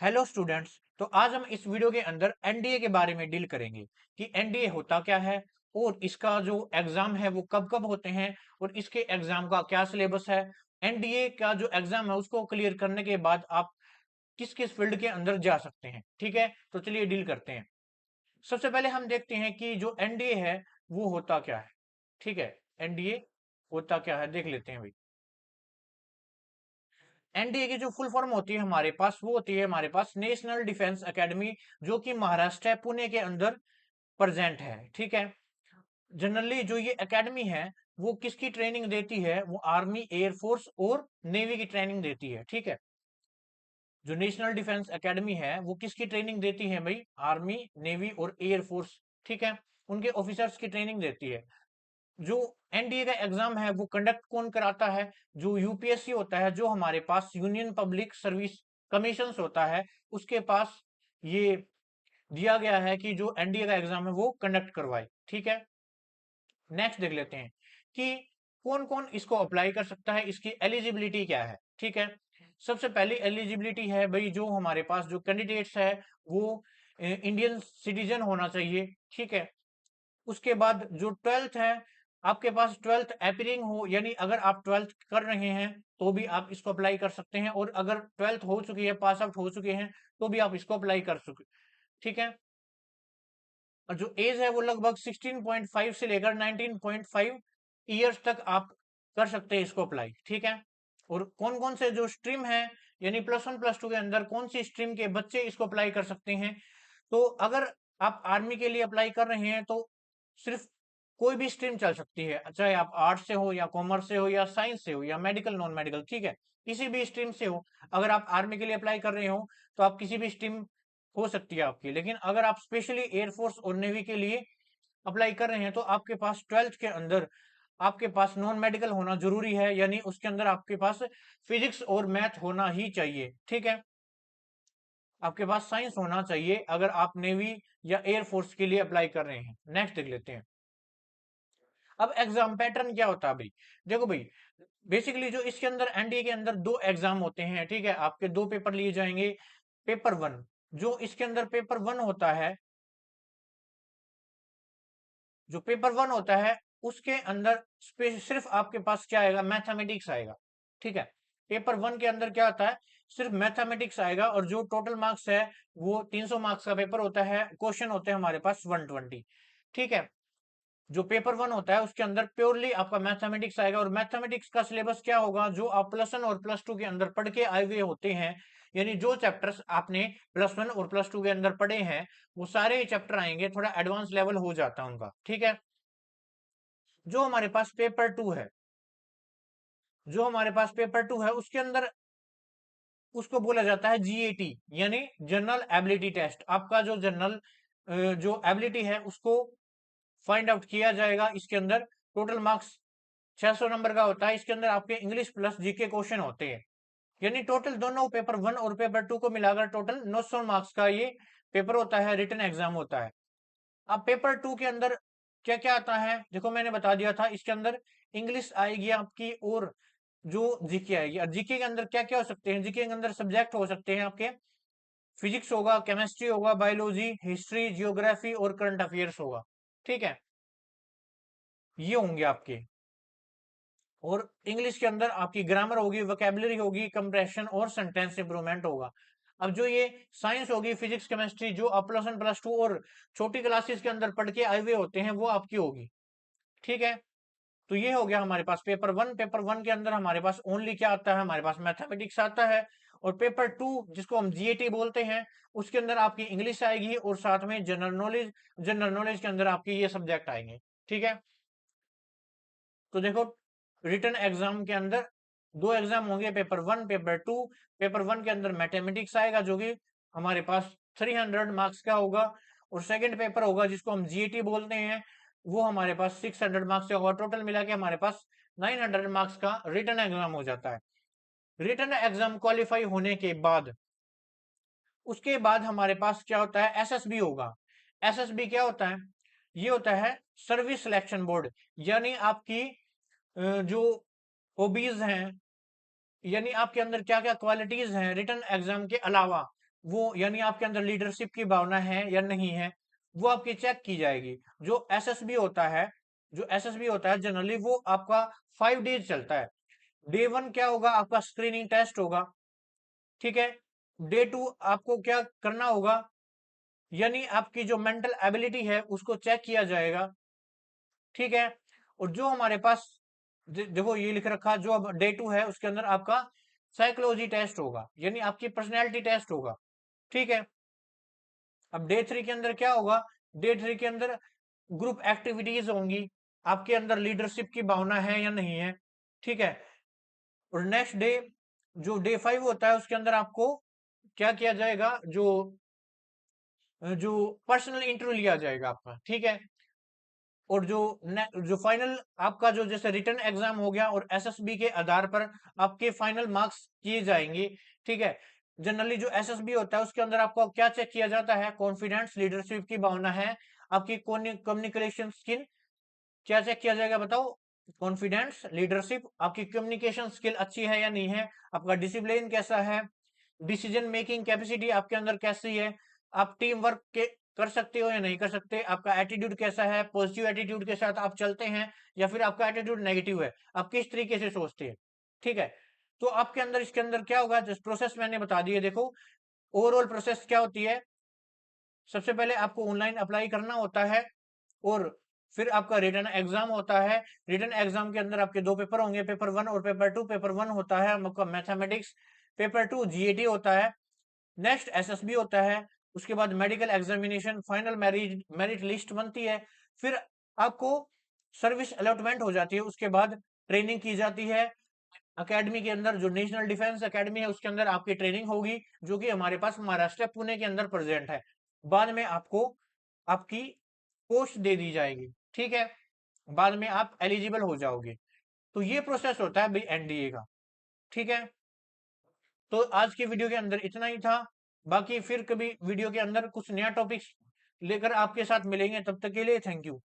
Hello students. तो आज हम इस वीडियो के अंदर एनडीए के बारे में डील करेंगे कि एनडीए होता क्या है और इसका जो एग्जाम है वो कब कब होते हैं और इसके एग्जाम का क्या सिलेबस है। एनडीए का जो एग्जाम है उसको क्लियर करने के बाद आप किस किस फील्ड के अंदर जा सकते हैं। ठीक है, तो चलिए डील करते हैं। सबसे पहले हम देखते हैं कि जो एनडीए है वो होता क्या है। ठीक है, एनडीए होता क्या है देख लेते हैं भाई। एनडीए की जो फुल फॉर्म होती है हमारे पास वो होती है हमारे पास नेशनल डिफेंस एकेडमी, जो कि महाराष्ट्र है, पुणे के अंदर प्रेजेंट है। ठीक है, जनरली जो ये एकेडमी है वो किसकी ट्रेनिंग देती है, वो आर्मी, एयरफोर्स और नेवी की ट्रेनिंग देती है। ठीक है, जो नेशनल डिफेंस एकेडमी है वो किसकी ट्रेनिंग देती है भाई, आर्मी, नेवी और एयरफोर्स। ठीक है, उनके ऑफिसर्स की ट्रेनिंग देती है। जो एनडीए का एग्जाम है वो कंडक्ट कौन कराता है, जो यूपीएससी होता है, जो हमारे पास यूनियन पब्लिक सर्विस कमीशन होता है, उसके पास ये दिया गया है कि जो एनडीए का एग्जाम है वो कंडक्ट करवाए। ठीक है, नेक्स्ट देख लेते हैं कि कौन कौन इसको अप्लाई कर सकता है, इसकी एलिजिबिलिटी क्या है। ठीक है, सबसे पहली एलिजिबिलिटी है भाई, जो हमारे पास जो कैंडिडेट्स है वो इंडियन सिटीजन होना चाहिए। ठीक है, उसके बाद जो ट्वेल्थ है, आपके पास ट्वेल्थ अपीयरिंग हो, यानी अगर आप ट्वेल्थ कर रहे हैं तो भी आप इसको अप्लाई कर सकते हैं, और अगर ट्वेल्थ हो चुकी है, पास आउट हो चुके हैं, तो भी आप इसको अप्लाई कर सकते। ठीक है, और जो एज है वो लगभग 16.5 से लेकर 19.5 ईयर्स तक आप कर सकते हैं इसको अप्लाई। ठीक है, और कौन कौन से जो स्ट्रीम है, यानी प्लस वन प्लस टू के अंदर कौन सी स्ट्रीम के बच्चे इसको अप्लाई कर सकते हैं। तो अगर आप आर्मी के लिए अप्लाई कर रहे हैं तो सिर्फ कोई भी स्ट्रीम चल सकती है, चाहे आप आर्ट्स से हो या कॉमर्स से हो या साइंस से हो या मेडिकल नॉन मेडिकल। ठीक है, किसी भी स्ट्रीम से हो। अगर आप आर्मी के लिए अप्लाई कर रहे हो तो आप किसी भी स्ट्रीम हो सकती है आपकी, लेकिन अगर आप स्पेशली एयरफोर्स और नेवी के लिए अप्लाई कर रहे हैं तो आपके पास ट्वेल्थ के अंदर आपके पास नॉन मेडिकल होना जरूरी है, यानी उसके अंदर आपके पास फिजिक्स और मैथ होना ही चाहिए। ठीक है, आपके पास साइंस होना चाहिए अगर आप नेवी या एयरफोर्स के लिए अप्लाई कर रहे हैं। नेक्स्ट देख लेते हैं। अब एग्जाम पैटर्न क्या होता है भाई, देखो भाई, बेसिकली जो इसके अंदर एनडीए के अंदर दो एग्जाम होते हैं। ठीक है, आपके दो पेपर लिए जाएंगे। पेपर वन, जो इसके अंदर पेपर वन होता है, जो पेपर वन होता है उसके अंदर सिर्फ आपके पास क्या आएगा, मैथमेटिक्स आएगा। ठीक है, पेपर वन के अंदर क्या आता है, सिर्फ मैथमेटिक्स आएगा, और जो टोटल मार्क्स है वो 300 मार्क्स का पेपर होता है, क्वेश्चन होते हैं हमारे पास 120। ठीक है, जो पेपर वन होता है उसके अंदर प्योरली आपका मैथमेटिक्स आएगा, और मैथमेटिक्स का सिलेबस क्या होगा, जो आप प्लस वन और प्लस टू के अंदर पढ़ के आए हुए होते हैं, यानी जो चैप्टर्स आपने प्लस वन और प्लस टू के अंदर पढ़े हैं वो सारे चैप्टर आएंगे, थोड़ा एडवांस लेवल हो जाता है उनका। ठीक है, जो हमारे पास पेपर टू है, जो हमारे पास पेपर टू है उसके अंदर उसको बोला जाता है जीएटी, यानी जनरल एबिलिटी टेस्ट। आपका जो जनरल जो एबिलिटी है उसको फाइंड आउट किया जाएगा। इसके अंदर टोटल मार्क्स 600 नंबर का होता है। इसके अंदर आपके इंग्लिश प्लस जीके क्वेश्चन होते हैं, यानी टोटल दोनों पेपर वन और पेपर टू को मिलाकर टोटल 900 मार्क्स का ये पेपर होता है, रिटन एग्जाम होता है। अब पेपर टू के अंदर क्या क्या आता है, देखो मैंने बता दिया था, इसके अंदर इंग्लिश आएगी आपकी, और जो जीके आएगी। और जीके के अंदर क्या क्या हो सकते हैं, जीके के अंदर सब्जेक्ट हो सकते हैं आपके, फिजिक्स होगा, केमिस्ट्री होगा, बायोलॉजी, हिस्ट्री, जियोग्राफी और करंट अफेयर्स होगा। ठीक है, ये होंगे आपके। और इंग्लिश के अंदर आपकी ग्रामर होगी, वोकेबलरी होगी, कंप्रेशन और सेंटेंस इंप्रूवमेंट होगा। अब जो ये साइंस होगी, फिजिक्स, केमिस्ट्री, जो आप प्लस वन प्लस टू और छोटी क्लासेस के अंदर पढ़ के आए हुए होते हैं वो आपकी होगी। ठीक है, तो ये हो गया हमारे पास पेपर वन। पेपर वन के अंदर हमारे पास ओनली क्या आता है, हमारे पास मैथमेटिक्स आता है। और पेपर टू जिसको हम जीएटी बोलते हैं, उसके अंदर आपकी इंग्लिश आएगी और साथ में जनरल नॉलेज, जनरल नॉलेज के अंदर आपके ये सब्जेक्ट आएंगे। ठीक है, तो देखो, रिटन एग्जाम के अंदर दो एग्जाम होंगे, paper one, paper two. Paper one के अंदर मैथमेटिक्स आएगा जो कि हमारे पास 300 मार्क्स का होगा, और सेकंड पेपर होगा जिसको हम जीएटी बोलते हैं, वो हमारे पास 600 मार्क्स का होगा। टोटल मिला के हमारे पास 900 मार्क्स का रिटन एग्जाम हो जाता है। रिटन एग्जाम क्वालिफाई होने के बाद उसके बाद हमारे पास क्या होता है, एसएसबी होगा। एसएसबी क्या होता है, ये होता है सर्विस सिलेक्शन बोर्ड, यानी आपकी जो हॉबीज हैं, यानी आपके अंदर क्या क्या क्वालिटीज हैं रिटन एग्जाम के अलावा, वो यानी आपके अंदर लीडरशिप की भावना है या नहीं है, वो आपकी चेक की जाएगी। जो एसएसबी होता है, जो एसएसबी होता है जनरली वो आपका 5 डेज चलता है। डे 1 क्या होगा, आपका स्क्रीनिंग टेस्ट होगा, ठीक है। डे 2 आपको क्या करना होगा, यानी आपकी जो मेंटल एबिलिटी है उसको चेक किया जाएगा, ठीक है। और जो हमारे पास देखो ये लिख रखा, जो अब डे 2 है उसके अंदर आपका साइकोलॉजी टेस्ट होगा, यानी आपकी पर्सनैलिटी टेस्ट होगा, ठीक है। अब डे 3 के अंदर क्या होगा, डे 3 के अंदर ग्रुप एक्टिविटीज होंगी, आपके अंदर लीडरशिप की भावना है या नहीं है, ठीक है। और नेक्स्ट डे जो डे 5 होता है उसके अंदर आपको क्या किया जाएगा, जो पर्सनल इंटरव्यू लिया जाएगा आपका, ठीक है। और जो फाइनल आपका जो जैसे रिटर्न एग्जाम हो गया और एसएसबी के आधार पर आपके फाइनल मार्क्स किए जाएंगे, ठीक है। जनरली जो एसएसबी होता है उसके अंदर आपको क्या चेक किया जाता है, कॉन्फिडेंस, लीडरशिप की भावना है, आपकी कम्युनिकेशन स्किल, क्या चेक किया जाएगा बताओ, कॉन्फिडेंस, लीडरशिप, आपकी कम्युनिकेशन स्किल अच्छी है या नहीं है, आपका डिसिप्लिन कैसा है, डिसीजन मेकिंग कैपेसिटी आपके अंदर कैसी है, आप टीम वर्क के कर सकते हो या नहीं कर सकते, आपका एटीट्यूड कैसा है, पॉजिटिव एटीट्यूड के साथ आप चलते हैं या फिर आपका एटीट्यूड नेगेटिव है, आप किस तरीके से सोचते हैं, ठीक है। तो आपके अंदर इसके अंदर क्या होगा, जिस प्रोसेस मैंने बता दिए, देखो ओवरऑल प्रोसेस क्या होती है। सबसे पहले आपको ऑनलाइन अप्लाई करना होता है और फिर आपका रिटर्न एग्जाम होता है। रिटर्न एग्जाम के अंदर आपके 2 पेपर होंगे, पेपर 1 और पेपर 2। पेपर 1 होता है आपका मैथमेटिक्स, पेपर 2 जीएटी होता है, नेक्स्ट एसएसबी होता है, उसके बाद medical examination, final merit merit list बनती है, फिर आपको सर्विस अलॉटमेंट हो जाती है, उसके बाद ट्रेनिंग की जाती है अकेडमी के अंदर, जो नेशनल डिफेंस अकेडमी है उसके अंदर आपकी ट्रेनिंग होगी, जो कि हमारे पास महाराष्ट्र पुणे के अंदर प्रेजेंट है। बाद में आपको आपकी पोस्ट दे दी जाएगी, ठीक है, बाद में आप एलिजिबल हो जाओगे। तो ये प्रोसेस होता है भाई एनडीए का, ठीक है। तो आज की वीडियो के अंदर इतना ही था, बाकी फिर कभी वीडियो के अंदर कुछ नया टॉपिक्स लेकर आपके साथ मिलेंगे, तब तक के लिए थैंक यू।